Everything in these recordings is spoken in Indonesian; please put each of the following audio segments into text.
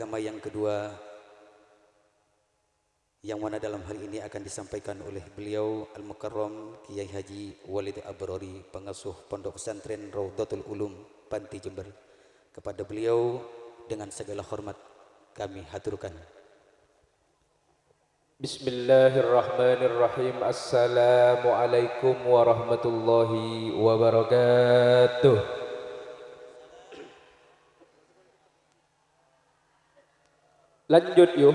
pertama yang kedua, yang mana dalam hal ini akan disampaikan oleh beliau Al-Mukarram Kiai Haji Walid Abrori, pengasuh Pondok Pesantren Raudhatul Ulum Panti Jember. Kepada beliau dengan segala hormat kami haturkan. Bismillahirrahmanirrahim. Assalamualaikum warahmatullahi wabarakatuh. Lanjut yuk.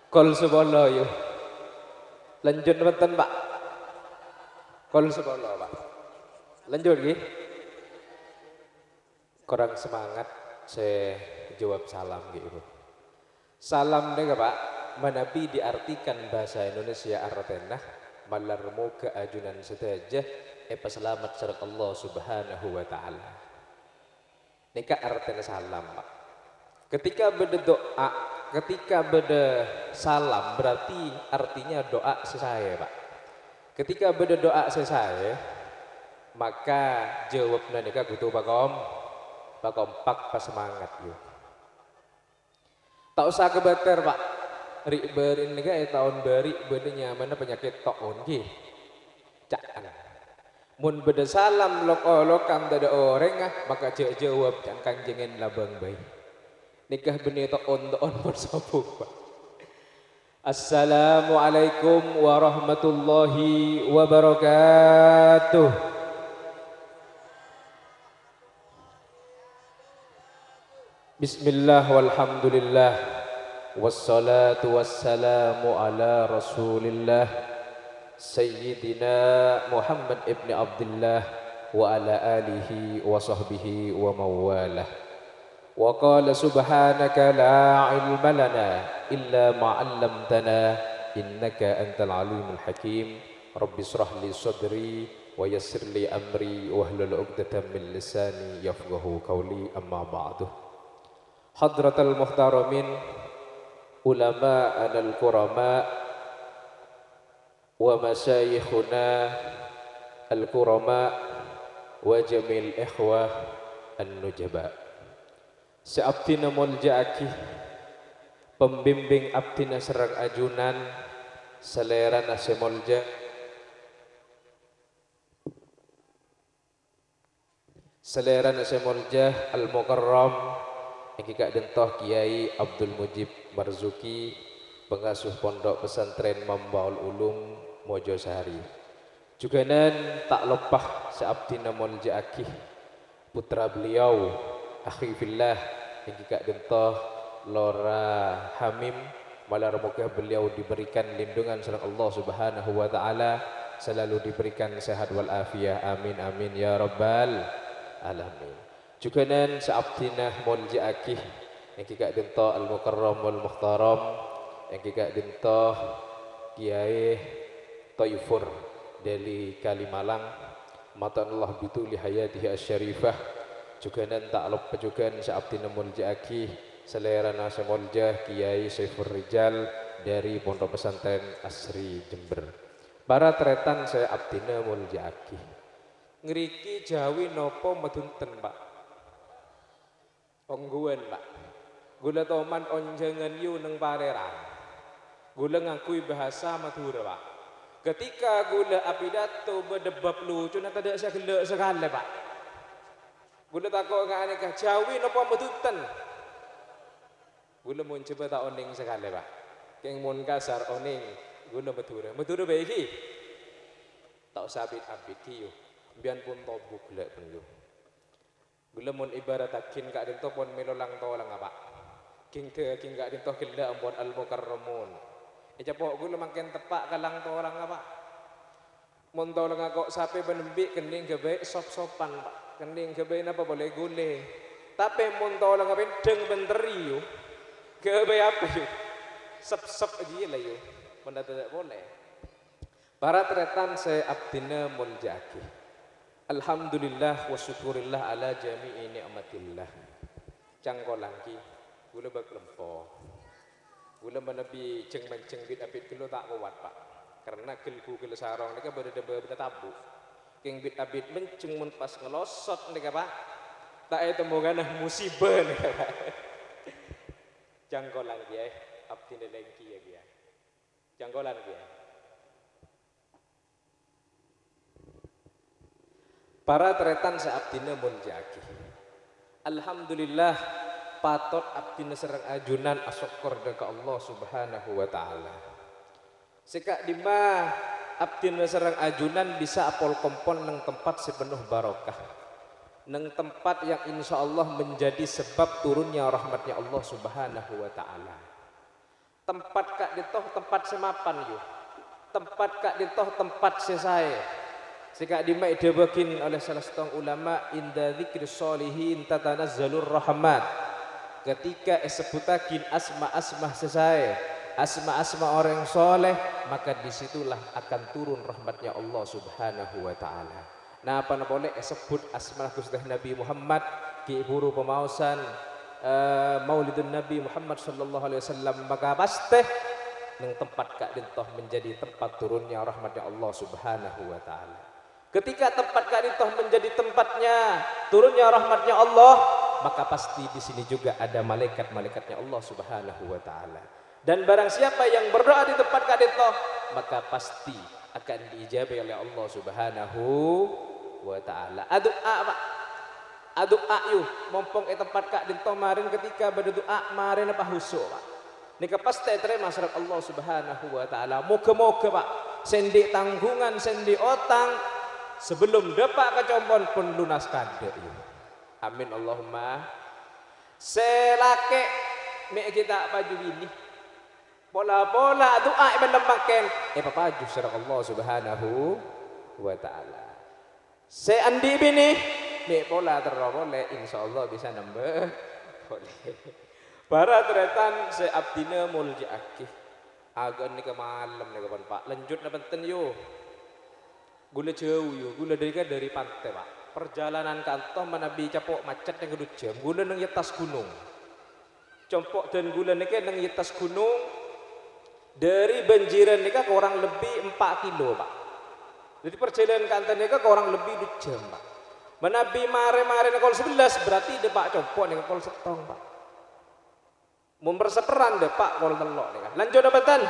Kol sebolo yuk. Lanjut nonton Pak. Kol sebolo Pak. Lanjut gih. Kurang semangat saya jawab salam gitu. Salam deh Pak. Manabi diartikan bahasa Indonesia artena malarmu keajunan sedaja selamat syarat Allah subhanahu wa ta'ala. Nika artena salam Pak. Ketika beda doa, ketika beda salam berarti artinya doa selesai Pak. Ketika beda doa selesai, maka jawabnya nika kudu pakom pak pas semangat yuk. Tak usah kebater Pak. Rik berin nika tahun bari bedanya mana penyakit taun ki. Caan. Mun beda salam lokam tada orang maka jawab cangkang jangan labang bayi. Nikah benih taun bersabuk Pak. Assalamualaikum warahmatullahi wabarakatuh. Bismillah walhamdulillah. Wassalatu wassalamu ala rasulillah Sayyidina Muhammad ibn Abdullah wa ala alihi wa sahbihi wa mawalah. Wa qala subhanaka la ilma lana illa ma 'allamtana innaka antal alimul hakim. Rabbi shrah li sadri wa yassir li amri wahlul 'uqdatam min lisani yafqahu qawli, amma ba'du. Hadratal muhtaramin ulama al-kurama wa masyayikhuna al-kurama wa jamil ikhwah an-nujaba. Seabdina mulja'aki pembimbing abdina serang ajunan selera nase mulja selera nase mulja al-mukarram yang kak dentoh Kiai Abdul Mujib Marzuki, pengasuh Pondok Pesantren Mambaul Ulum Mojosari. Juga nan tak lepah seabdina mulja'aki putra beliau akhi fillah yang kak dentoh Lora Hamim, malar moga beliau diberikan lindungan sareng Allah Subhanahu wa taala, selalu diberikan sehat wal afiyah, amin amin ya rabbal alamin. Juga nan seabdina mulja'aki yang kikak dintoh al-mukarram wal muhtaram, yang kikak dintoh Kiai Taifur dari Kalimalang, matanallah bituli hayatihi asyarifah. Juga nan tak lupa juga seabdina mulja'aki selera nasa muljah Kiai Saifur Rijal dari Pondok Pesantren Asri Jember. Para tretan saya abdina mulja'aki ngeriki Jawi nopo medunten Pak. Ongguan Pak, gula toman onjengan yu neng pareran, gula ngakui bahasa Madura Pak. Ketika gula apidato berdebab lucu, nanti ada saya gelak sekali Pak. Gula takut nggak aneka Jawi nopo medutan, gula mun coba tak oning sekali Pak. Keng mun kasar oning, gula Madura baiki, tak usah abit kiyo, biar pun tobuk gelak pun lu. Gula mun ibarat akin kak dinto pon melolang tolang apa king kak dinto kila ampun al-mukarramun ejapok gula makin tepak kalang tolang apa mun tolang ako sapi benembik kening gabe sop-sopan Pak, kening gabe napa boleh gule, tapi mun tolang apa deng benteri yo gabe apa yo sep-sep aja lah yo mun tidak boleh. Para tretan saya abdina mulja'aki, alhamdulillah wa syukurillah ala jami'i ni'matillah. Cangkolangki gula baklempo. Gula menebi ceng menceng bit abit kilo tak kuat Pak. Karena gelku gila sarong nika beda tabu. King bit abit menceng mun pas ngelosot nika Pak. Tak temu ganah musibah nika Pak. janggolan kiai abdi lengki ya kiai janggolan kiai para tretan seabdina muljaki alhamdulillah patot abdina serang ajunan asokor deka Allah subhanahu wa ta'ala sekak dima abdina serang ajunan bisa apol kompon nang tempat sepenuh barokah nang tempat yang insya Allah menjadi sebab turunnya rahmatnya Allah subhanahu wa ta'ala tempat kak ditoh tempat semapan yuk tempat kak ditoh tempat sesai sekak dima idebakin oleh salah satu ulama inda dzikri sholihin tatanazzalur rahmat ketika sebutakin asma-asma sesai asma-asma orang soleh maka disitulah akan turun rahmatnya Allah subhanahu wa ta'ala nah apa boleh sebut asma Gusti Nabi Muhammad ki huru pemausan maulidun Nabi Muhammad sallallahu alaihi wasallam maka pasti nang tempat kak dintoh menjadi tempat turunnya rahmatnya Allah subhanahu wa ta'ala ketika tempat kak dintoh menjadi tempatnya turunnya rahmatnya Allah maka pasti di sini juga ada malaikat-malaikatnya Allah subhanahu wa ta'ala dan barang siapa yang berdoa di tempat kak dintoh maka pasti akan diijabai oleh Allah subhanahu wa ta'ala adu'a pak adu'a yuk mompong tempat kak dintoh marin ketika berdoa marin apa husuk pak nika pasti terima surat Allah subhanahu wa ta'ala moga-moga pak sendi tanggungan sendi otang sebelum depak kecompon pun lunas kade amin Allahumma selake mek kita baju ini pola-pola doa menembakkan papaju surat Allah subhanahu wa ta'ala seandi bini mek pola terboleh insyaallah bisa nambah boleh para tretan seabdina mulji akih agan nika malam nika Pak lanjut na benten yo gula jauh yo gula dari pantai Pak perjalanan kantor menabi capok macet yang kedua jam gula nang atas gunung compok dan gula nika nang atas gunung dari Banjiran nika kurang lebih 4 kilo Pak jadi perjalanan kantor nika kurang lebih 2 jam Pak menabi mare-mare kol 11 berarti depak compok nika kol setong Pak memperseperan depak kol telok nika lanjut dapatan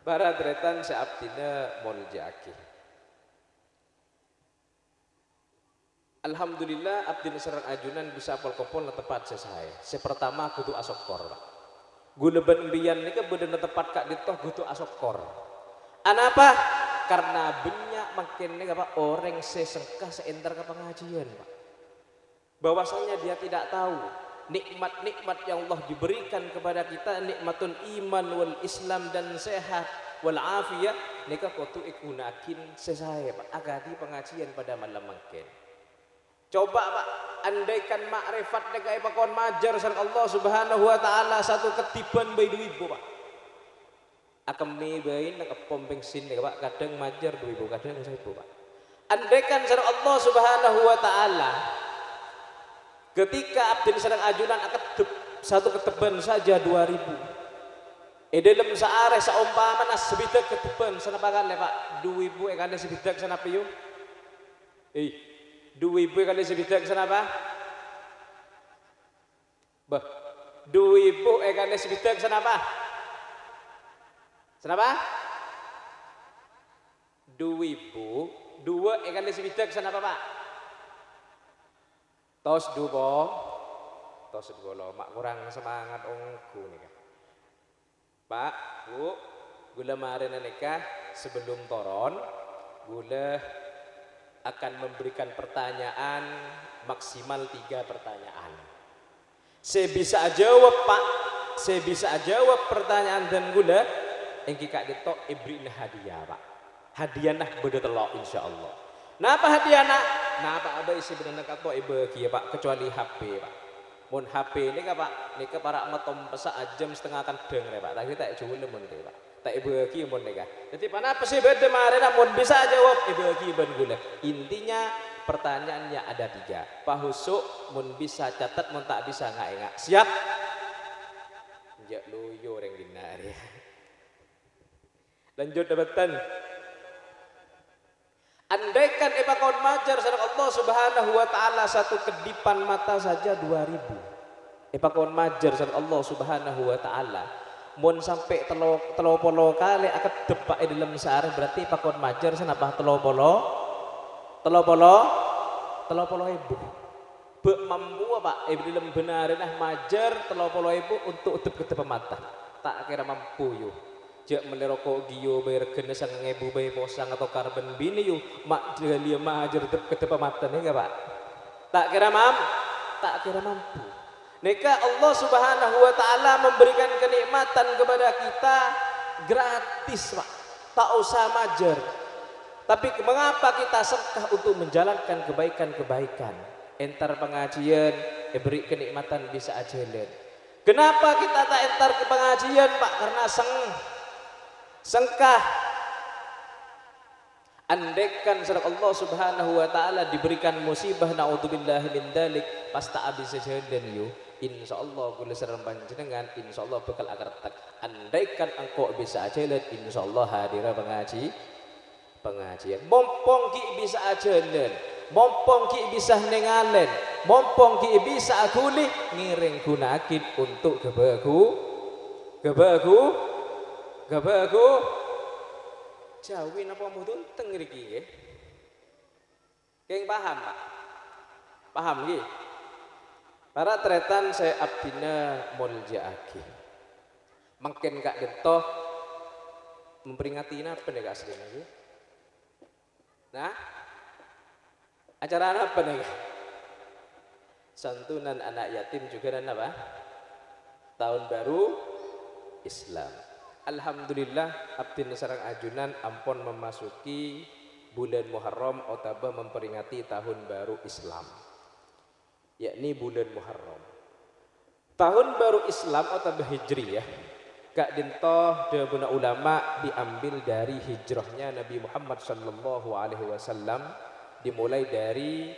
para tretan seabdina muljaki alhamdulillah abdina serang ajunan bisa apol kopol tepat selesai pertama kudu asokor gula ben-bian nika bedana tepat kak ditoh kudu asokor anapa karena banyak makin nika Pak orang sesengkah seentar ke pengajian Pak bahwasanya dia tidak tahu nikmat-nikmat yang Allah diberikan kepada kita nikmatun iman wal Islam dan sehat wal afiyah nika kudu ikunakin sesaya Pak agadi pengajian pada malam mungkin coba Pak andaikan makrifat nika pakon majar sang Allah subhanahu wa ta'ala satu ketiban bayi 2000 Pak akemi bayi nang pom bensin nika Pak kadang majar 2000 kadang 1000 Pak andaikan sang Allah subhanahu wa ta'ala ketika abdin sedang ajunan akan satu keteban saja 2000 dalam searah seumpama nas sebidak keteban senapa kan Pak 2000 kali sebidak senapa yuk 2000 kali sebidak senapa bah 2000 kali sebidak senapa 2000 2 kali sebidak senapa Pak tos dupo tos dupo mak kurang semangat ongku nih Pak Bu gula marin nikah sebelum toron gula akan memberikan pertanyaan maksimal 3 pertanyaan saya bisa jawab Pak saya bisa jawab pertanyaan dan gula yang kika ditok ibrin hadiah Pak hadiah nah beda telok insyaallah napa hadiah nak napa ada isi benar kata ibu kia Pak kecuali HP Pak mun HP ini Pak nika para matom pesa jam setengah kan deng Pak tapi tak jauh lemon Pak tak ibu kia mun nika jadi apa sih beda mare mun bisa jawab ibu kia ban gula intinya pertanyaannya ada 3 Pak Husuk mun bisa catat mun tak bisa nggak siap jak loyo reng dinar ya lanjut debatan andaikan ipakon majar sareng Allah subhanahu wa ta'ala satu kedipan mata saja 2000 pakon majer san Allah Subhanahu wa taala. Mun sampai telo polo kali akan depak di dalam sehari berarti pakon majer san apa telo polo ibu. Be mampu apa di dalam benarin majer telo polo ibu untuk ketep mata. Tak kira mampu yuk. Jak melerokok giyo bayar kena sang ngebu bayar posang atau karben bini yuk mak dia majer ketep mata nih gak pak? Tak kira mampu. Neka Allah Subhanahu wa taala memberikan kenikmatan kepada kita gratis, Pak. Tak usah majer. Tapi mengapa kita sengkah untuk menjalankan kebaikan-kebaikan? Entar pengajian beri kenikmatan bisa ajalan. Kenapa kita tak entar ke pengajian, Pak? Karena sengkah. Andaikan sedang Allah Subhanahu wa taala diberikan musibah naudzubillahi min dzalik pas tak habis sejalan yo insyaallah kula sareng panjenengan insyaallah bakal agartak andaikan engkau bisa ajalan insyaallah hadira pengajian mompong ki bisa ajalan mompong ki bisa nengalen mompong ki bisa aguli ngiring gunakin untuk gebagu Jawi napa mudun teng mriki nggih. Keng paham, Pak? Paham nggih? Para tretan saya abdina muljaaki. Mungkin Kak Getoh memperingati napa nih Kak aslinya nggih? Nah, acara apa nih? Santunan anak yatim juga dan apa? Tahun baru Islam. Alhamdulillah abdin sareng ajunan ampun memasuki bulan Muharram otaba memperingati tahun baru Islam yakni bulan Muharram tahun baru Islam otaba Hijriyah Kak dintoh debuna ulama diambil dari hijrahnya Nabi Muhammad sallallahu alaihi wasallam dimulai dari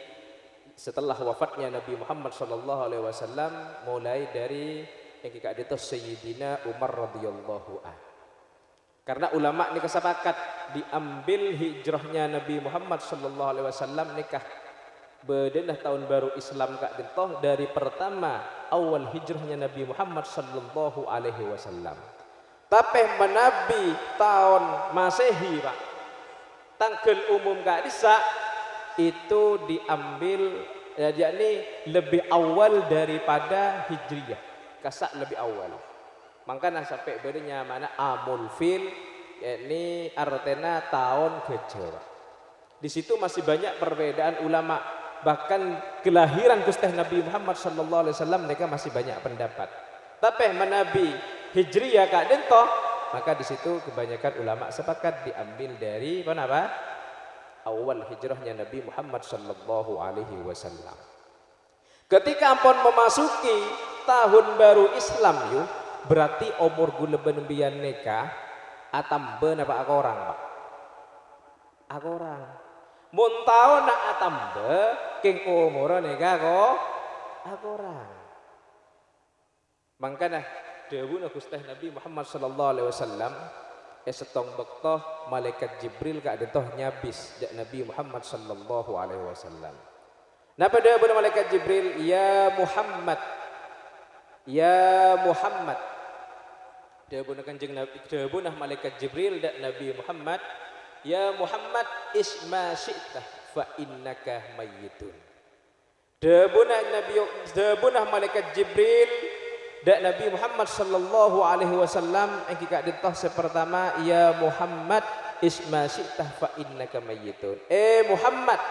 setelah wafatnya Nabi Muhammad sallallahu alaihi wasallam mulai dari yang Kak dintoh Sayyidina Umar radhiyallahu anhu. Karena ulama nikah sepakat diambil hijrahnya Nabi Muhammad sallallahu alaihi wasallam nikah bedenah tahun baru Islam Kak dintoh dari pertama awal hijrahnya Nabi Muhammad sallallahu alaihi wasallam. Tapi menabi tahun Masehi Pak. Tanggal umum Kak Disa itu diambil yakni lebih awal daripada Hijriyah. Kasak lebih awal. Makanya sampai bedanya mana amul fil yakni artena tahun gajah. Di situ masih banyak perbedaan ulama. Bahkan kelahiran Gusti Nabi Muhammad sallallahu alaihi wasallam mereka masih banyak pendapat. Tapi menabi Hijriyah Kak Dento, maka di situ kebanyakan ulama sepakat diambil dari apa? Awal hijrahnya Nabi Muhammad sallallahu alaihi wasallam. Ketika ampun memasuki tahun baru Islam yuk, berarti umur guleben bian neka atambe apa orang Pak? Orang. Mun tahu nak atambe king umur neka kok orang. Mangkana dawuh Gusti Nabi Muhammad sallallahu alaihi wasallam setong bektoh malaikat Jibril Kak dentoh nyabis jak Nabi Muhammad sallallahu alaihi wasallam. Napa dawuh malaikat Jibril ya Muhammad dawuh kanjeng Nabi dawuh malaikat Jibril dak Nabi Muhammad ya Muhammad isma syi'ta fa innaka mayyitun. Dawuh malaikat Jibril dak Nabi Muhammad sallallahu alaihi wasallam engki Kak ditah sepertama ya Muhammad isma syi'ta fa innaka mayyitun. Muhammad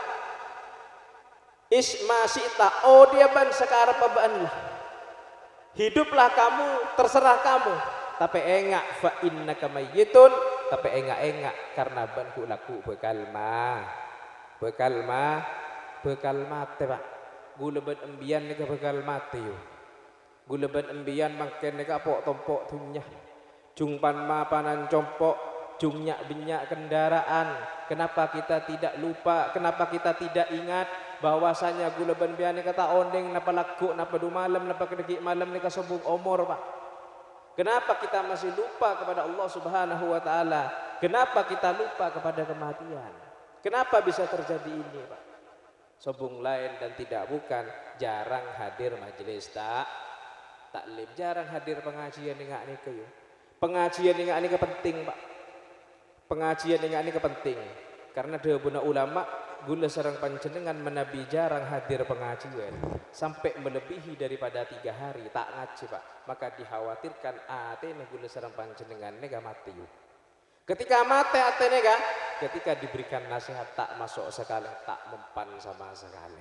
isma syi'ta oh dia ban sekarang pabaan lah. Hiduplah kamu terserah kamu tapi engak fa innaka mayyitun tapi engak karena banku laku bekal mate Pak guleban embian nika bekal mate yo guleban embian mangken nika pok tompok tunyah jungpan mapanan compok jungnya binyak kendaraan kenapa kita tidak lupa kenapa kita tidak ingat bahwasanya guleban biane kata ondeng napa laku napa du malam napa kedegi malam nika sobung umur Pak. Kenapa kita masih lupa kepada Allah Subhanahu wa taala? Kenapa kita lupa kepada kematian? Kenapa bisa terjadi ini, Pak? Sobung lain dan tidak bukan jarang hadir majelis taklim, jarang hadir pengajian dengan ini kayu. Pengajian dengan ini penting, Pak. Pengajian dengan ini penting. Karena dahulu ulama gula sareng panjenengan menabi jarang hadir pengajian sampai melebihi daripada 3 hari tak ngaji, Pak. Maka dikhawatirkan atene gula sareng panjenengan nega mati. Ketika mati atene ga, ketika diberikan nasihat tak masuk sekali, tak mempan sama sekali.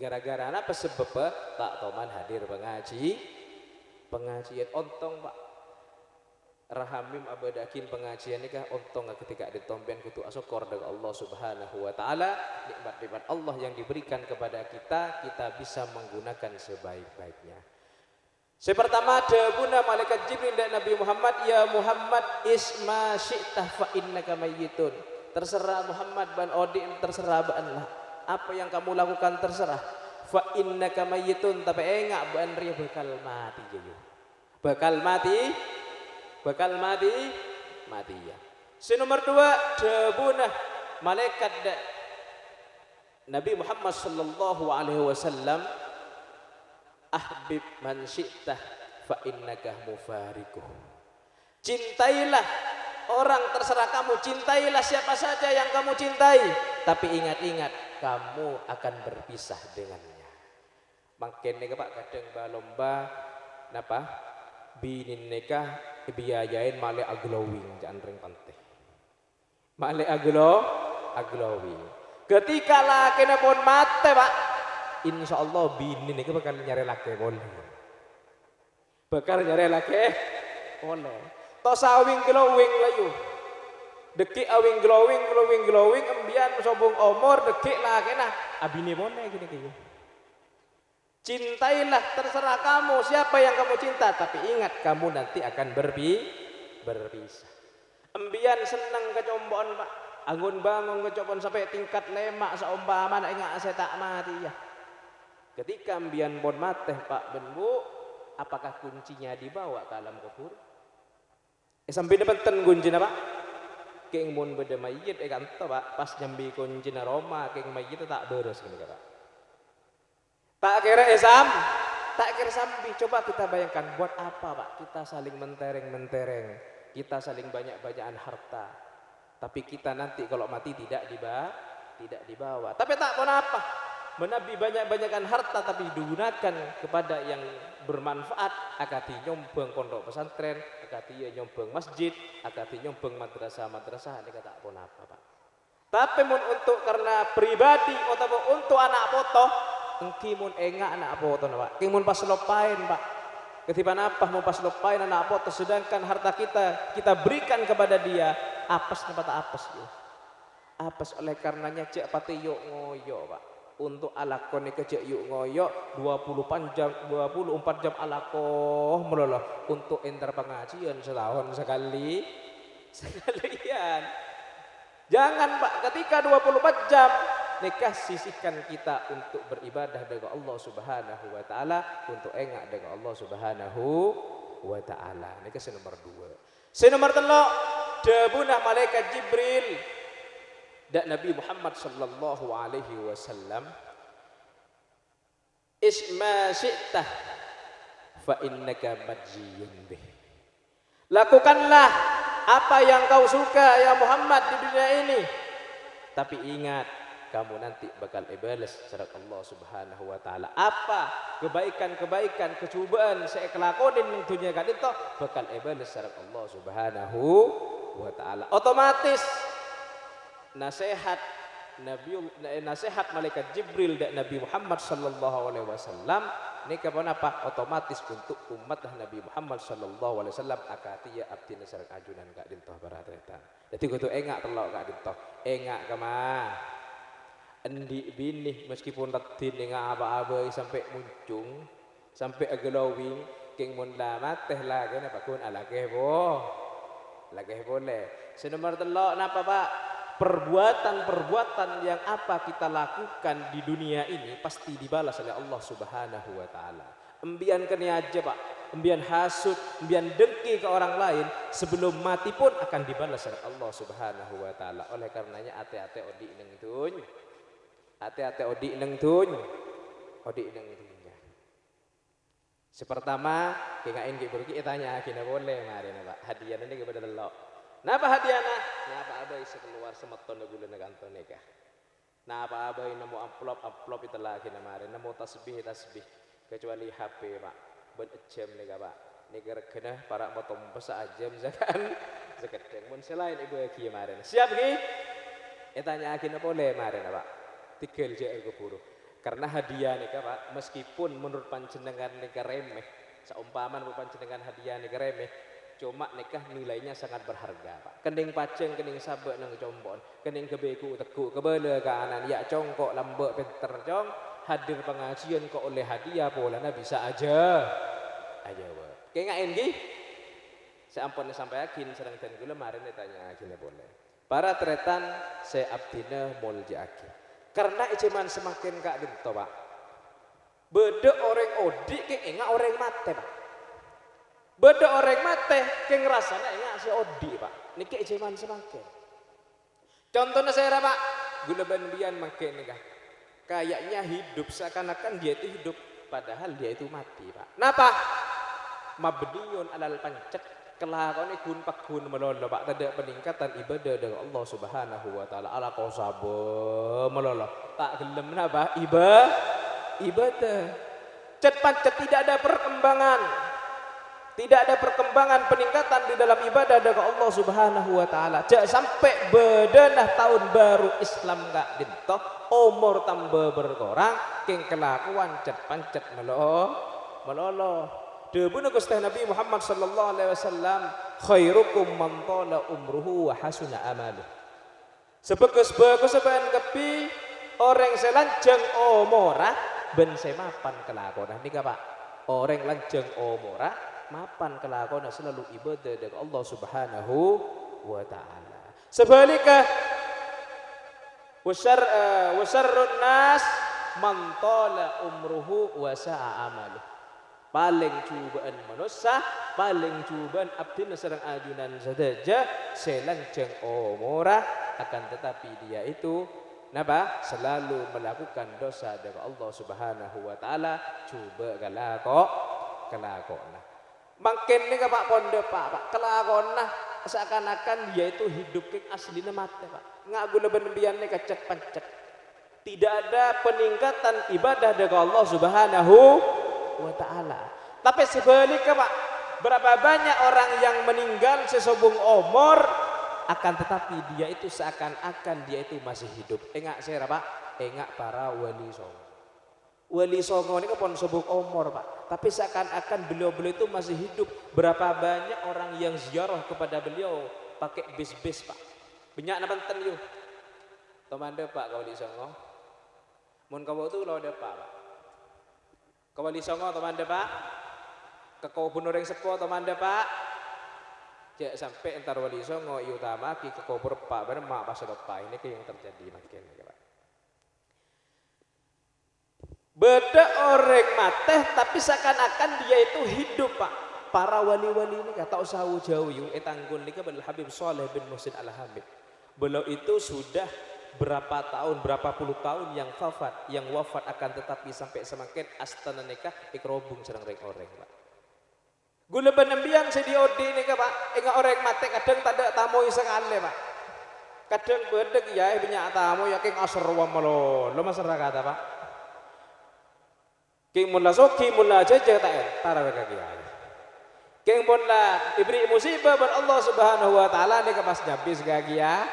Gara-gara apa sebab tak toman hadir pengajian ontong, Pak. Rahamim abadakin pengajian nikah ontong ketika ditomben kutu asyukur dengan Allah Subhanahu wa taala, nikmat-nikmat Allah yang diberikan kepada kita bisa menggunakan sebaik-baiknya. Pertama debuna malaikat Jibril dan Nabi Muhammad, ya Muhammad isma syi'tah fa innaka mayyitun. Terserah Muhammad ban odi, terserah banlah. Apa yang kamu lakukan terserah. Fa innaka mayyitun, tapi engak ban ria bakal mati jayu. Bakal mati ya. Nomor 2 debuna malaikat Nabi Muhammad sallallahu alaihi wasallam, ahbib man syi'tah fa innaka mufariquh. Cintailah orang terserah kamu, cintailah siapa saja yang kamu cintai, tapi ingat-ingat kamu akan berpisah dengannya. Makin nih Pak kadang balomba napa binin nikah biayain male aglowing jangan ring pante. Male aglowing. Ketika lakene pun mate, Pak, insyaallah binin nikah bakal nyari laki boleh. Bakal nyari laki boleh. To sawing glowing layu. Dekik awing glowing embian sobong omor dekik lakena abine boleh gini. Cintailah terserah kamu siapa yang kamu cinta, tapi ingat kamu nanti akan berpisah. Embian seneng kecomboan, Pak, angun bangun kecomboan sampai tingkat lemak seumpama ingat saya tak mati ya. Ketika embian bon mate, Pak ben Bu, apakah kuncinya dibawa ke alam kubur? Sampai dapetan kuncinya, Pak. Keng mon beda mayit kanto, Pak, pas nyambi kuncinya Roma keng mayit tak beres gini, Pak. Tak kira sambil. Coba kita bayangkan buat apa, Pak? Kita saling mentereng, kita saling banyak-banyakan harta, tapi kita nanti kalau mati tidak dibawa. Tapi tak pun apa, menabi banyak-banyakan harta tapi digunakan kepada yang bermanfaat. Akati nyombang pondok pesantren, akati nyombang masjid, akati nyombang madrasah. Ini tak pun apa, Pak. Tapi untuk karena pribadi atau untuk anak foto. Engkimun enggak anak foto, Pak. Kimun pas lopain, Pak. Ketika apa mau pas lopain anak foto, sedangkan harta kita berikan kepada dia, apes apa tak apes ya? Apes oleh karenanya cek pati yuk ngoyo, Pak. Untuk alakon iki cek yuk ngoyo 24 jam alakoh meloloh untuk enter pengajian setahun sekalian. Jangan, Pak, ketika 24 jam nikah sisihkan kita untuk beribadah dengan Allah Subhanahu wa taala, untuk engak dengan Allah Subhanahu wa taala. Nikah nomor 2. Nomor 3 debunah malaikat Jibril dan Nabi Muhammad sallallahu alaihi wasallam, isma syi'tah fa innaka majziyun bih. Lakukanlah apa yang kau suka ya Muhammad di dunia ini, tapi ingat kamu nanti bakal ibalas secara Allah Subhanahu wa taala. Apa kebaikan-kebaikan kecobaan saya kelakonin ning dunia kan itu bakal ibalas secara Allah Subhanahu wa taala. Otomatis nasihat malaikat Jibril dan Nabi Muhammad sallallahu alaihi wasallam ini kapan apa otomatis untuk umat Nabi Muhammad sallallahu alaihi wasallam akatiya abdina sareng ajunan kak dintoh barateta. Dadi kudu engak telok kak dintoh. Engak kemah. Endi binih meskipun radin dengan apa-apa sampai muncung sampai glowing king mun lamat teh lagi napa kun alageh boleh. Nomor 3 napa, Pak? Perbuatan yang apa kita lakukan di dunia ini pasti dibalas oleh Allah Subhanahu wa taala. Embian kene aja, Pak, embian hasud, embian dengki ke orang lain, sebelum mati pun akan dibalas oleh Allah Subhanahu wa taala. Oleh karenanya ati-ati odi neng dunya. Ati-ati odi neng dunya. Sepertama, kingain ki burki tanya kina boleh mari na Pak. Hadiah ini kepada delok. Napa hadiah na? Napa abai sekeluar semeton gula na kanton nikah. Napa abai nemu amplop itu lagi na mari. Nemu tasbih. Kecuali HP Pak. Ben jam nika Pak. Nika regana para motom pesa jam zakan. Zaketeng mun selain ibu ki mari. Siap ki? Tanya kina boleh mari na Pak. Tikel je ego buru. Karena hadiah nika Pak, meskipun menurut panjenengan nika remeh, seumpama menurut panjenengan hadiah nika remeh, cuma nikah nilainya sangat berharga Pak. Kening paceng, kening sabek nang combon, kening kebeku teguk kebele kanan ya congkok lambek pinter cong, hadir pengajian kok oleh hadiah polana bisa aja Pak. Kayak ngain ki? Seampun sampai yakin sedang dan gula marin ditanya gini boleh. Para tretan saya abdina muljaaki. Karena ijeman semakin kak dinto Pak. Beda orang odi ke enggak orang mate Pak. Beda orang mate ke ngerasanya enggak si odi Pak. Niki ijeman semakin. Contohnya saya Pak, gula bandian makin nikah. Kayaknya hidup seakan-akan dia itu hidup, padahal dia itu mati Pak. Napa? Mabdiyun alal pancet. Kelakon ikun pakun melolo Pak, tidak peningkatan ibadah dengan Allah Subhanahu wa taala. Ala kau sabar melolo. Tak gelem napa? Ibadah. Cet tidak ada perkembangan. Tidak ada perkembangan peningkatan di dalam ibadah dengan Allah Subhanahu wa taala. Jak sampai bedenah tahun baru Islam gak dintoh, umur tambah berkurang, king kelakuan cet pancet melolo. Debu Gusti Nabi Muhammad sallallahu alaihi wasallam khairukum man tala umruhu wa hasuna amaluh. Sebagus-bagus sebagian kepi orang selanjang omora ben semapan kelakona nika Pak. Orang lanjang omora mapan kelakona selalu ibadah dengan Allah Subhanahu wa taala. Sebaliknya wasarrun nas man tala umruhu wa sa'a amaluh. Paling cobaan manusia, paling cobaan abdi serang ajunan saja selanjang omora, akan tetapi dia itu napa selalu melakukan dosa dengan Allah Subhanahu wa taala. Coba kelakona makin nih Pak pondok Pak kelakona seakan-akan dia itu hidup keng aslinya mati Pak. Nggak gula benbian nih kecet pancet. Tidak ada peningkatan ibadah dengan Allah Subhanahu wa ta'ala. Tapi sebaliknya Pak, berapa banyak orang yang meninggal sesobung umur, akan tetapi dia itu seakan-akan dia itu masih hidup. Enggak saya Pak, enggak para wali songo. Wali songo ini kan sobung umur Pak, tapi seakan-akan beliau-beliau itu masih hidup. Berapa banyak orang yang ziarah kepada beliau pakai bis-bis Pak. Banyak napanten yuk. Tomande Pak wali songo. Mun kau itu lo ada Pak. Kawali songo teman Pak, ke kubur orang sepo teman Pak, cek sampai entar wali songo utama ki ke kubur Pak bermak pas Pak ini yang terjadi makin Pak. Beda orang mati tapi seakan-akan dia itu hidup Pak. Para wali-wali ini kata usah jauh yuk etanggun nika bel Habib Saleh bin Muhsin Al-Hamid. Beliau itu sudah berapa tahun, berapa puluh tahun yang wafat akan tetapi sampai semakin astana nikah ikrobung serang orang Pak. Gula penembian sediodi nikah Pak, ingat orang mati kadang tak ada tamu sekali Pak. Kadang bedek ya banyak tamu ya king asrwa lo masyarakat Pak. King mula soki mula jaja tak entara mereka kiai. King mula ibri musibah ber Allah Subhanahu wa taala nikah pas nyabis gagia.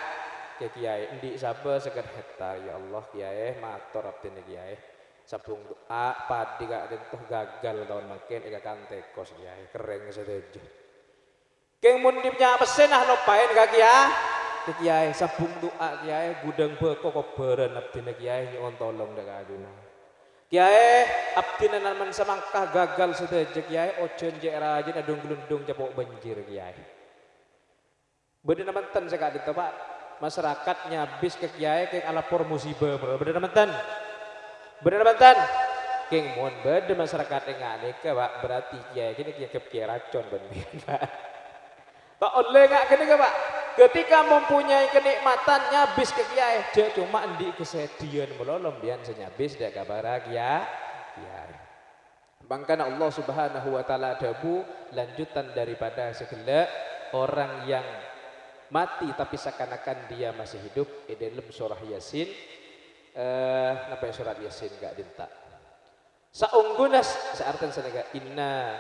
Kiai endi sabar seger hektar ya Allah kiai matur abdine kiai sabung doa padi gak dentuh gagal tahun makin ika kantekos kiai kering sedejo keng mun dipnya pesenah lopain ka kiai sabung doa kiai gudang beko koberan abdine kiai nyuwun tolong dak ajuna kiai abdine nan semangkah gagal sedejo kiai ojen jek rajin adung glundung cepok banjir kiai bede nemanten sekak ditu Pak. Masyarakatnya bis ke kiai keng alapor musibah bener mantan keng mon beda masyarakat enggak nikah Pak berarti kiai kini kiai racun bener Pak oleh enggak kene Pak ketika mempunyai kenikmatannya bis ke kiai dia cuma endi kesedihan melolong bian senyabis dak kabar kiai Bangkana Allah Subhanahu wa taala dabu lanjutan daripada segala orang yang mati tapi seakan-akan dia masih hidup di dalam surah Yasin. Napa surat Yasin gak dinta. Saunggunas seartan sanaga inna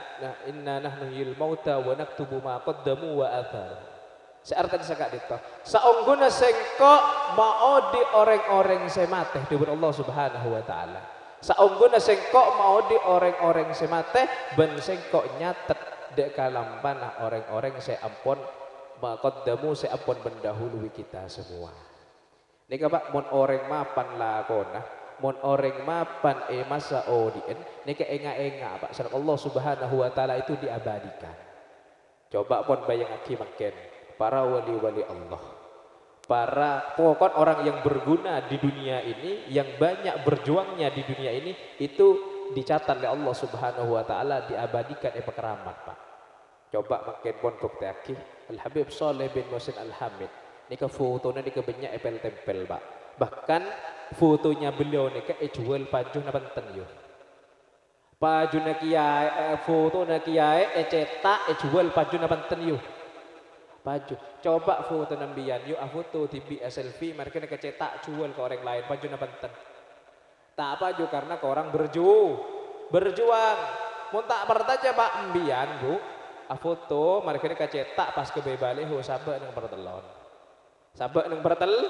nahnu yul mauta wa naktubu ma qaddamu wa athar. Seartan sagak dinta. Saunggunas sengko mau di orang-orang semate dibur Allah Subhanahu wa taala. Saungguna sengkok mau di orang-orang semate ben sengkok nyatet dek kalampanah orang-orang seampun maqaddamu seampun mendahului kita semua. Nika Pak mon orang mapan lakona, mon orang mapan masa odien nika enga-enga Pak sareng Allah Subhanahu wa taala itu diabadikan. Coba pun bayang aki makin para wali-wali Allah. Para pokok orang yang berguna di dunia ini, yang banyak berjuangnya di dunia ini, itu dicatat oleh Allah Subhanahu wa taala, diabadikan keramat Pak. Coba makin pon bukti Al Habib Saleh bin Muhsin Al Hamid. Nika fotonya nika banyak tempel Pak. Bahkan fotonya beliau nika jual pajuh na benten yo. Pajuh na kiai foto na kiai cetak jual pajuh na benten yo. Baju, coba foto nambian, yuk foto tibi selfie, mereka nak cetak jual ke orang lain, baju na benten. Tak baju karena ke orang berjuang. Mau tak bertaja pak ambian bu, foto mereka nak cetak pas kebebalik, ho sabak neng bertelon,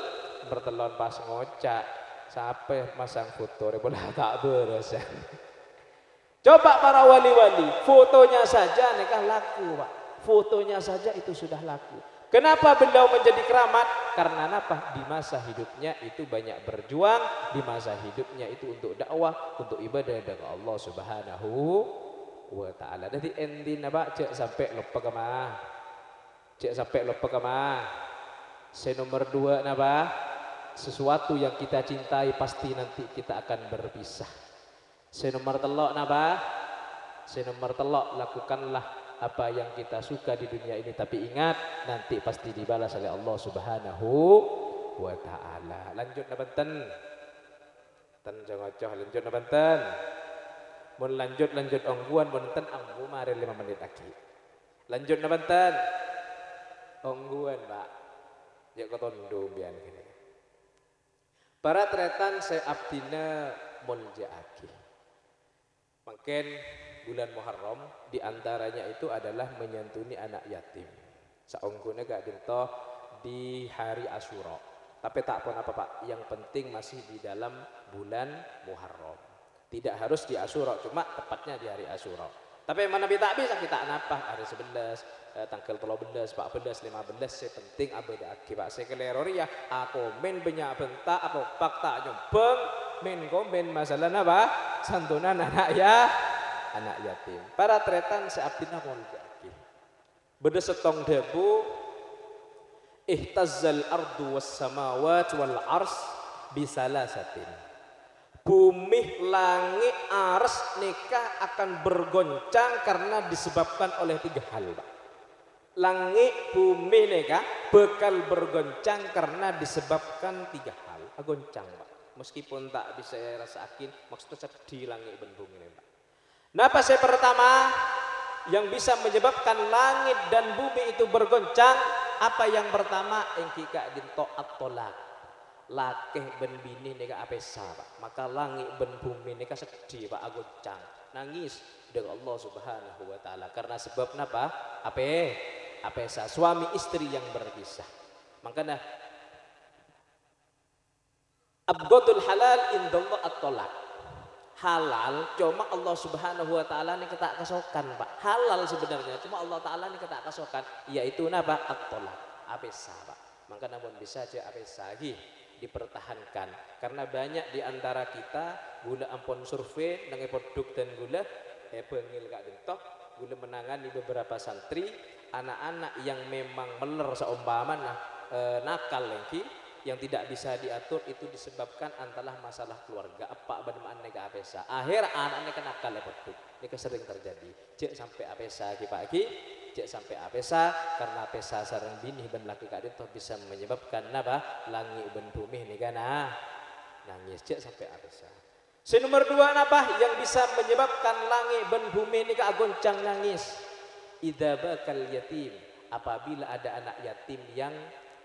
bertelon pas ngocak, sampai masang foto, rebola tak beres. Coba para wali-wali, fotonya saja nikah laku pak. Fotonya saja itu sudah laku. Kenapa beliau menjadi keramat? Karena apa? Di masa hidupnya itu banyak berjuang, di masa hidupnya itu untuk dakwah, untuk ibadah dengan Allah Subhanahu wa taala. Jadi endin apa? Cek sampai lupa kemah. Nomor 2 napa? Sesuatu yang kita cintai pasti nanti kita akan berpisah. Nomor 3 napa? Nomor 3 lakukanlah apa yang kita suka di dunia ini, tapi ingat nanti pasti dibalas oleh Allah Subhanahu wa taala. Lanjut na benten. Jangocoh lanjut na benten. Mun lanjut ongguan benten anggu mari 5 menit lagi. Lanjut na benten. Ongguan Pak. Ya kotondo bian gini. Para tretan saya abdina muljaaki. Makin bulan Muharram diantaranya itu adalah menyantuni anak yatim. Saunggune gak dinto di hari Asyura. Tapi tak pun apa Pak, yang penting masih di dalam bulan Muharram. Tidak harus di Asyura, cuma tepatnya di hari Asyura. Tapi mana tak bisa kita napa hari 11, tanggal 13, 14, 15 saya penting abada aki Pak. Saya kelerori ya, aku men banyak bentak apa pak tak nyombeng men komen masalah apa santunan anak yatim. Para tretan seabdina muljaaki. Beda setong debu ihtazzal ardu was samawat wal ars bisalasatin. Bumi, langit, ars nikah akan bergoncang karena disebabkan oleh 3 hal Pak. Langit, bumi nikah bakal bergoncang karena disebabkan 3 hal. Goncang Pak. Meskipun tak bisa rasakin maksudnya sedih langit dan bumi ini Pak. Napa saya pertama yang bisa menyebabkan langit dan bumi itu bergoncang? Apa yang pertama? Engki kak dinto at-tolak. Lakeh ben bini neka apesa Pak. Maka langit ben bumi neka sedih Pak goncang. Nangis dengan Allah Subhanahu wa taala. Karena sebab napa? Apesa suami istri yang berpisah. Makanya abghadul halal indallah at-tolak. Halal cuma Allah Subhanahu wa taala ini kita kasokan Pak. Halal sebenarnya cuma Allah taala ini kita kasokan, yaitu napa? At-tolak. Apesa Pak. Maka namun bisa aja apesa dipertahankan karena banyak di antara kita gula ampun survei dengan produk dan gula bengil kak dentok gula menangani beberapa santri anak-anak yang memang meler seumpama nakal lagi yang tidak bisa diatur itu disebabkan antara masalah keluarga apa beneman nega apesa akhir anaknya kena nakal produk ini sering terjadi cek sampai apesa pagi cek sampai apesa karena apesa sarang bini ben laki kadin toh bisa menyebabkan apa langit ben bumi nih kana nangis cek sampai apesa Nomor dua apa yang bisa menyebabkan langit dan bumi ini kegoncang nangis? Idza bakal yatim, apabila ada anak yatim yang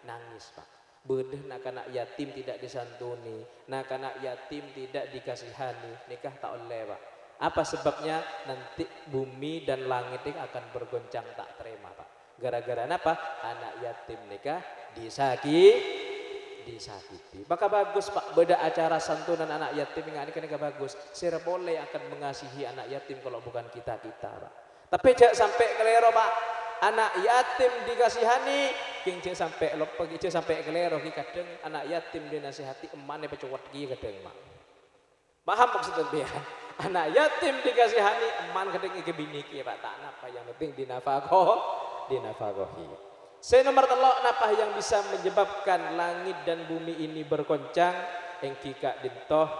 nangis, Pak. Bedah nak anak yatim tidak disantuni, nak anak yatim tidak dikasihani, nikah tak oleh, Pak. Apa sebabnya? Nanti bumi dan langit ini akan bergoncang tak terima, Pak. Gara-gara apa? Anak yatim nikah disakiti. Maka bagus, Pak, beda acara santunan anak yatim ini kan bagus. Sira boleh akan mengasihi anak yatim kalau bukan kita, Pak. Tapi jangan sampai kelero, Pak. Anak yatim dikasihani, king sampai lupa, sampai kelero ki kadang anak yatim dinasihati emane pecuwat ki kadang, Pak. Paham maksudnya dia? Anak yatim dikasihani eman kadang iki bini ki, Pak. Tak napa yang penting dinafagohi. Nomor telok napa yang bisa menyebabkan langit dan bumi ini bergoncang? Engki kak dintoh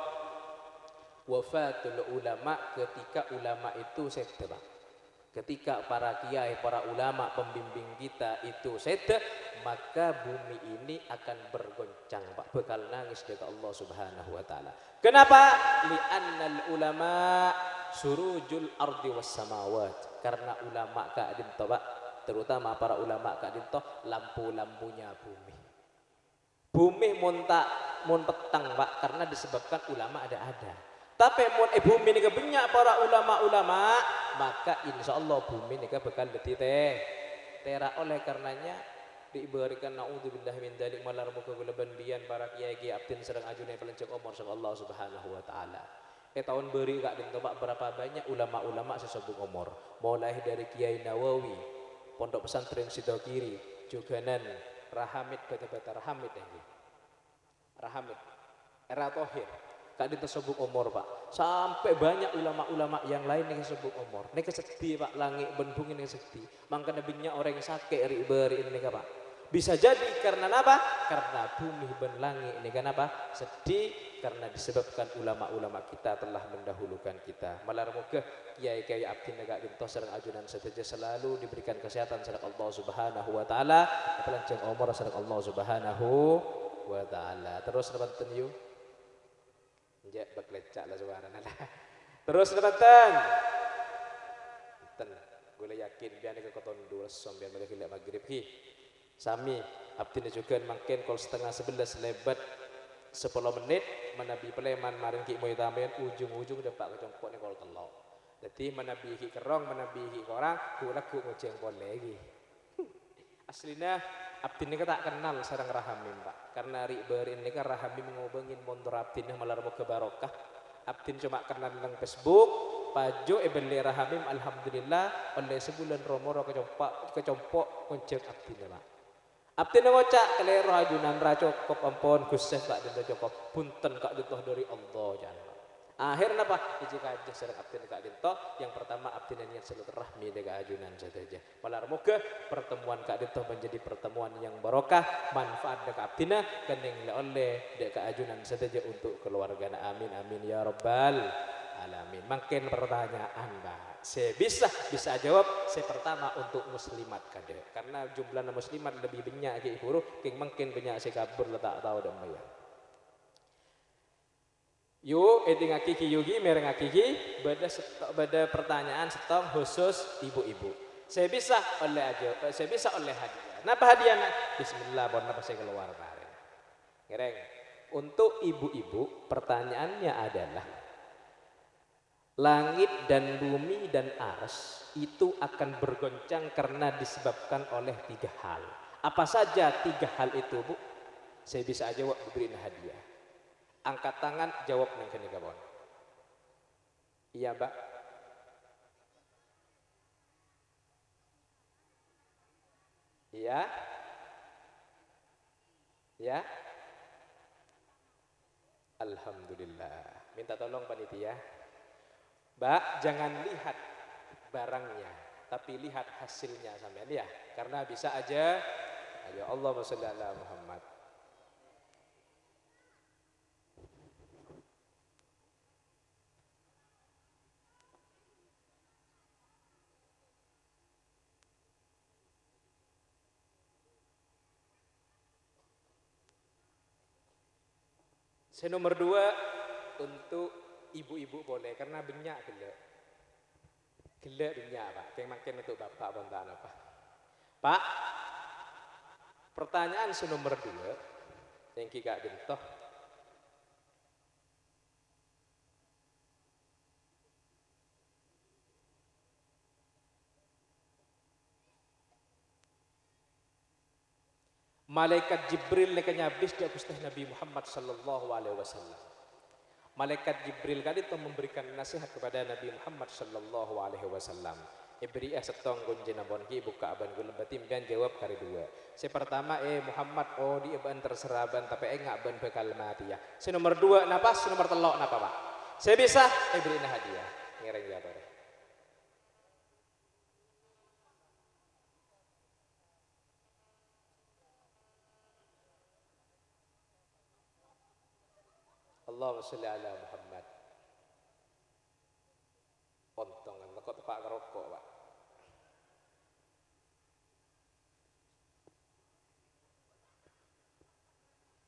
wafatul ulama, ketika ulama itu sedih, Pak. Ketika para kiai, para ulama pembimbing kita itu sedih, maka bumi ini akan bergoncang, Pak. Bakal nangis dari Allah Subhanahu wa taala. Kenapa? Li'annal ulama surujul ardi was samawat. Karena ulama kak dintoh, Pak, terutama para ulama kak dintoh lampu-lampunya bumi. Bumi mun petang, Pak, karena disebabkan ulama ada. Tapi mun bumi ini kebanyak para ulama-ulama, maka insya Allah bumi ini bakal letih tera. Oleh karenanya diberikan naudzubillah min dzalik malar muka gulaban bian para kiai abdin serang ajune pelenceng umur sang Allah Subhanahu wa taala. Tahun beri kak dinto, Pak, berapa banyak ulama-ulama sesebut umur, mulai dari Kiai Nawawi, Pondok Pesantren Sidokiri, Juganan, Rahamid, bata-bata Rahamid ini. Rahamid, Era Tohir, kak disebut umur, Pak. Sampai banyak ulama-ulama yang lain yang disebut umur. Ini kesedih, Pak, langit bendung ini sedih. Makanya banyak orang yang sakit beri ini, Pak. Bisa jadi karena apa? Karena bumi dan langit ini kan apa? Sedih karena disebabkan ulama-ulama kita telah mendahulukan kita. Malar moga kiai-kiai abdi negak dintoh sareng ajunan sedaja selalu diberikan kesehatan sareng Allah Subhanahu wa taala, panjang umur sareng Allah Subhanahu wa taala. Terus nonton yuk. Njek baklecak lah suarana lah. Terus nonton. Gue yakin biar ke koton dua sampai mereka lihat maghrib ki. Sami abdi juga makin kalau setengah 11 lebat 10 menit menabi peleman maring ki moy tamen ujung-ujung depak kecompok nih kalau telok. Jadi menabi ki kerong menabi ki korang gula ku ngojeng pon lagi. Aslinya abdi ini tak kenal sareng Rahamim, Pak. Karena riberin ini kan Rahamim ngobengin montor abdi ini malar moga barokah. Abdi cuma kenal nang Facebook. Pajo beli Rahamim alhamdulillah oleh sebulan romoro kecompok ngojeng abdi ini, Pak. Abdi ngocak kelero ajunan ra cukup ampun Gusti tak dinda cukup punten kak dintoh dari Allah jangan. Akhir napa hiji kajeh sareng abdi kak dintoh yang pertama abdi niat silaturahmi dengan ajunan saja. Malar moga pertemuan kak dintoh menjadi pertemuan yang barokah, manfaat dekat abdina kening oleh dekat ajunan saja untuk keluarga. Amin amin ya rabbal alamin. Makin pertanyaan, Mbak. Saya bisa jawab. Saya pertama untuk muslimat kade. Karena jumlah muslimat lebih banyak ke huruf, king makin banyak saya kabur letak tahu dan bayar. Yo, ngakiki yugi mereng ngakiki beda pertanyaan setong khusus ibu-ibu. Saya bisa oleh hadiah. Napa hadiah? Bismillah, bon napa saya keluar bareng. Ngereng. Untuk ibu-ibu pertanyaannya adalah langit dan bumi dan ars itu akan bergoncang karena disebabkan oleh 3 hal. Apa saja 3 hal itu, Bu? Saya bisa jawab diberiin hadiah. Angkat tangan jawab nang kene kabon. Iya, Mbak. Iya. Ya. Alhamdulillah. Minta tolong panitia. Mbak, jangan lihat barangnya, tapi lihat hasilnya sampean ya. Karena bisa aja, ya Allahumma sholli ala Muhammad. Nomor 2 untuk ibu-ibu boleh karena banyak gelek. Gelek banyak Pak. Yang makin untuk Bapak bontan apa? Pak, pertanyaan nomor 2 yang kita dentoh. Malaikat Jibril nekanya habis di Gusti Nabi Muhammad sallallahu alaihi wasallam. Malaikat Jibril kali itu memberikan nasihat kepada Nabi Muhammad sallallahu alaihi wasallam. Ibri setong gunjena bonki buka aban gulem batim dan jawab kali 2. Si pertama Muhammad di aban terserah ban tapi ngak ban bekal mati ya. Si nomor 2 napa? Si nomor 3 napa Pak? Saya bisa beri hadiah. Ngereng ya Pak. Allahumma sholli ala Muhammad. Pontongan kok tepak ngerokok Pak.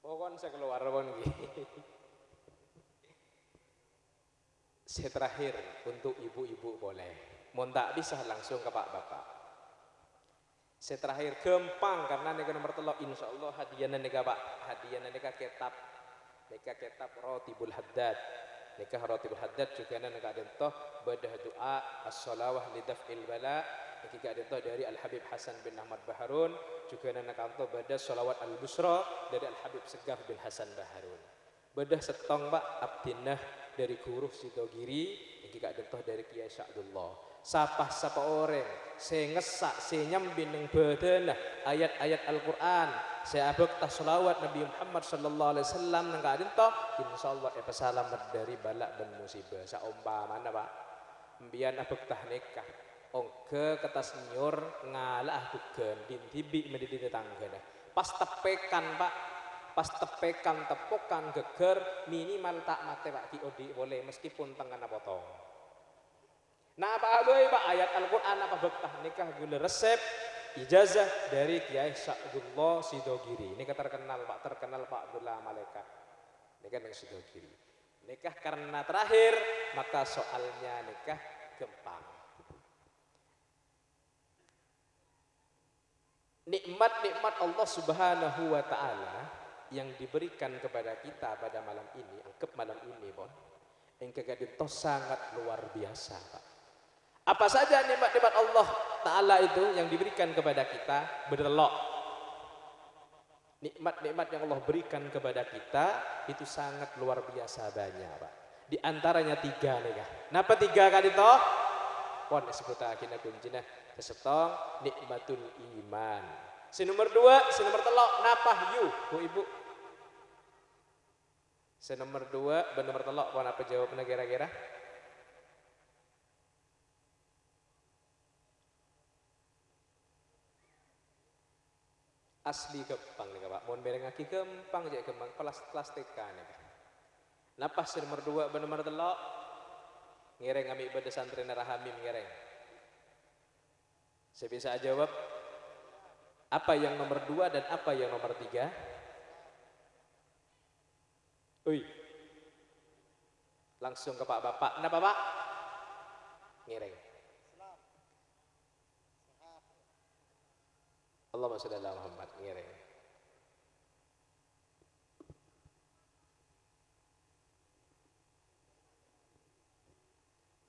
Pokoknya saya keluar pon Saya terakhir untuk ibu-ibu boleh. Mau tak bisa langsung ke Pak Bapak. Saya terakhir gampang karena nega nomor 3 insyaallah hadiahnya nega Pak. Hadiahnya nega kitab. Nega kitab Ratibul Haddad. Nikah Ratibul Haddad juga nega dentoh badah doa as-shalawah lidaf'il bala. Niki dentoh dari Al Habib Hasan bin Ahmad Baharun, juga nega kanto badah shalawat al-busra dari Al Habib Segaf bin Hasan Baharun. Badah setong Pak abdinah dari guru Sidogiri, niki dentoh dari Kiai Sya'dullah. Sapa orang saya ngesak saya nyambin nang badanah ayat-ayat Al-Qur'an saya abek tas selawat Nabi Muhammad sallallahu alaihi wasallam nang kadento insyaallah selamat dari balak dan musibah saumpama mana Pak mbiyan abek tah nikah ongke ketas nyor ngalah bukan dintibi medidi tetanggana pas tepekan Pak pas tepekan tepokan geger minimal tak mate Pak Ki Odi boleh meskipun tengah potong. Nah Pak Aboy Pak ayat Al-Quran apa bektah nikah gula resep ijazah dari Kiai Sya'dullah Sidogiri. Ini terkenal Pak Abdullah Malaikat. Nikah dengan Sidogiri. Nikah karena terakhir maka soalnya nikah gempang. Nikmat-nikmat Allah Subhanahu wa taala yang diberikan kepada kita pada malam ini, anggap malam ini Bon. Yang kegadito sangat luar biasa Pak. Apa saja nikmat-nikmat Allah Ta'ala itu yang diberikan kepada kita berdelok. Nikmat-nikmat yang Allah berikan kepada kita itu sangat luar biasa banyak Pak. Di antaranya 3 nih Kak. Napa 3 kali toh? Pon disebut akhirnya kuncinya kesetong nikmatul iman. Si nomor 2, si nomor 3 napa yu Bu Ibu? Si nomor 2, ben nomor 3 pon apa jawabnya kira-kira? Asli gempang nih Pak, mohon bereng aki gempang aja gempang kelas TK nih Pak. Napa sih nomor 2 nomor 3 ngereng ambil ibadah santri narahamim ngereng. Saya bisa jawab apa yang nomor 2 dan apa yang nomor 3? Ui, langsung ke Pak Bapak. Napa Pak? Ngereng. Allahumma sholli ala Muhammad ngereng.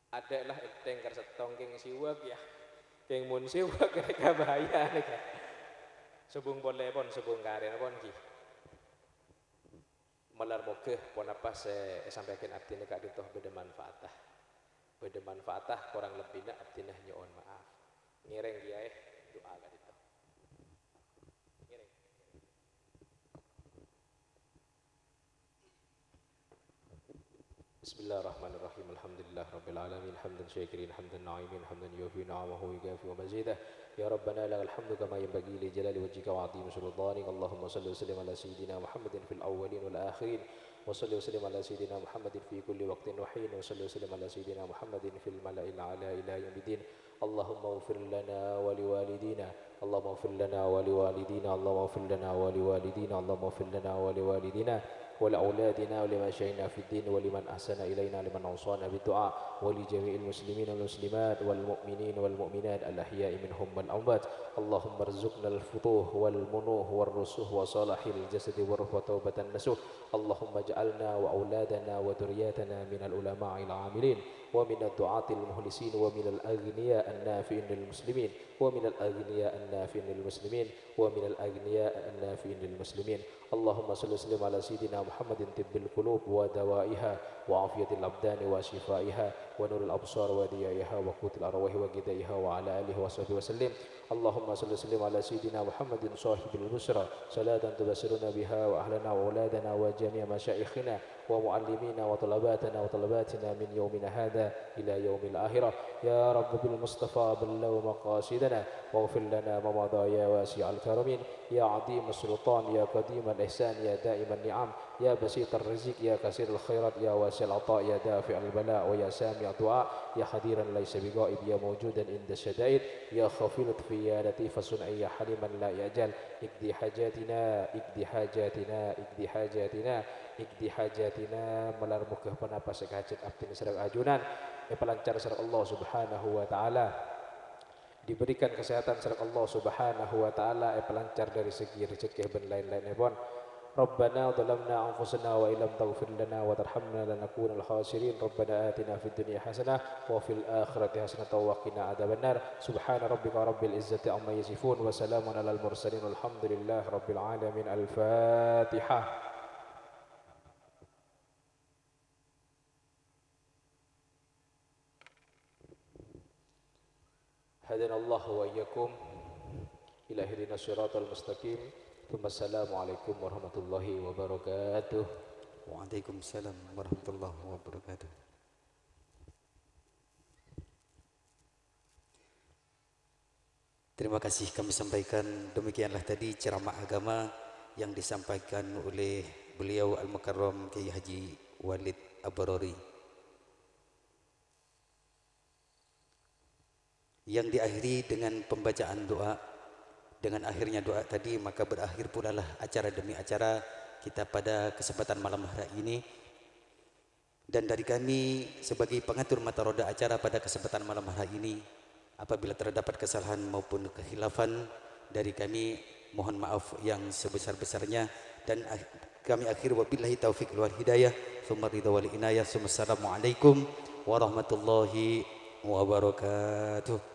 Ada lah enteng setong keng siwak ya. Keng mun siwak mereka bahaya nih kan. Subung boleh pon subung karen pon ki. Malar mokeh pon apa saya sampaikan abdi nih kak ditoh beda manfaatah. Beda manfaatah kurang lebihnya abdi nah nyoon maaf. Ngereng dia doa kak ditoh. Bismillahirrahmanirrahim. Alhamdulillah rabbil alamin hamdan syakirin hamdan na'imin hamdan yufi na'amahu yukafi wa mazidah ya rabbana lakal hamdu kama yanbaghi li jalali wajhika wa 'azimi sultanik. Allahumma shalli wa sallim ala sayyidina Muhammadin fil awwalin wal akhirin wa salli wa sallim ala sayyidina Muhammadin fi kulli waqtin wa hin wa salli wa sallim ala sayyidina Muhammadin fil mala'il a'la ila yaumiddin. Allahumma ighfir lana wa liwalidina Allahumma ighfir lana wa liwalidina Allahumma ighfir lana wa liwalidina Allahumma ighfir lana wa liwalidina ولأولادنا ولمن شهدنا في الدين ولمن أحسن إلينا لمن أوصانا بالدعاء ولجميع المسلمين والمسلمات والمؤمنين والمؤمنات الأحياء منهم والأموات اللهم ارزقنا الفتوح والمنوح والرسوح وصالح الجسد والروح وتوبة النسوح اللهم اجعلنا وأولادنا وذرياتنا من العلماء العاملين ومن الدعاة المخلصين ومن الأغنياء النافعين للمسلمين ومن الأغنياء النافعين للمسلمين ومن الأغنياء النافعين للمسلمين اللهم صل وسلم على سيدنا محمد طب القلوب ودوائها وعافية الأبدان وشفائها ونور الأبصار وديائها وقوت الأرواح وغذائها وعلى آله وصحبه وسلم اللهم صل وسلم على سيدنا محمد صاحب البشرى صلاة تبشرنا بها وأهلنا وأولادنا وجميع مشايخنا ومعلمينا وطلباتنا وطلباتنا من يومنا هذا إلى يوم الآخرة يا رب بالمصطفى بلغ مقاصدنا واغفر لنا ما مضى يا واسع الكرم يا عظيم السلطان يا قديم الإحسان يا دائم النعم يا بسيط الرزق يا كثير الخيرات يا واسع العطاء يا دافع البلاء ويا سامع الدعاء يا خديرا ليس بغائب يا موجودا عند الشدائد يا خفيل في يا لطيف صنع يا حليما لا يأجل اقضي حاجاتنا اقضي حاجاتنا اقضي حاجاتنا اقضي حاجاتنا melar mugah penapas hajat abdi sareng ajunan pelancar sareng Allah Subhanahu wa taala diberikan kesehatan sareng Allah Subhanahu wa taala pelancar dari segi rezeki dan lain-lainnya pun Rabbana dhalamna anfusana wa illam taghfir lana wa tarhamna lanakunal khasirin Rabbana atina fid dunya hasanah wa fil akhirati hasanah wa qina adzabannar subhana rabbika rabbil izzati amma yasifun wa salamun alal mursalin walhamdulillahi rabbil alamin al-fatihah. هدنا الله وإياكم إلى هدنا الصراط المستقيم ثم السلام عليكم ورحمة الله وبركاته. Waalaikumsalam warahmatullahi wabarakatuh. Terima kasih kami sampaikan, demikianlah tadi ceramah agama yang disampaikan oleh beliau Al-Mukarram Kiai Haji Walid Abarori yang diakhiri dengan pembacaan doa. Dengan akhirnya doa tadi maka berakhir pula lah acara demi acara kita pada kesempatan malam hari ini. Dan dari kami sebagai pengatur mata roda acara pada kesempatan malam hari ini, apabila terdapat kesalahan maupun kekhilafan dari kami, mohon maaf yang sebesar-besarnya. Dan kami akhir wabillahi taufiq wal hidayah tsumma ridha wal inayah. Assalamualaikum warahmatullahi wabarakatuh.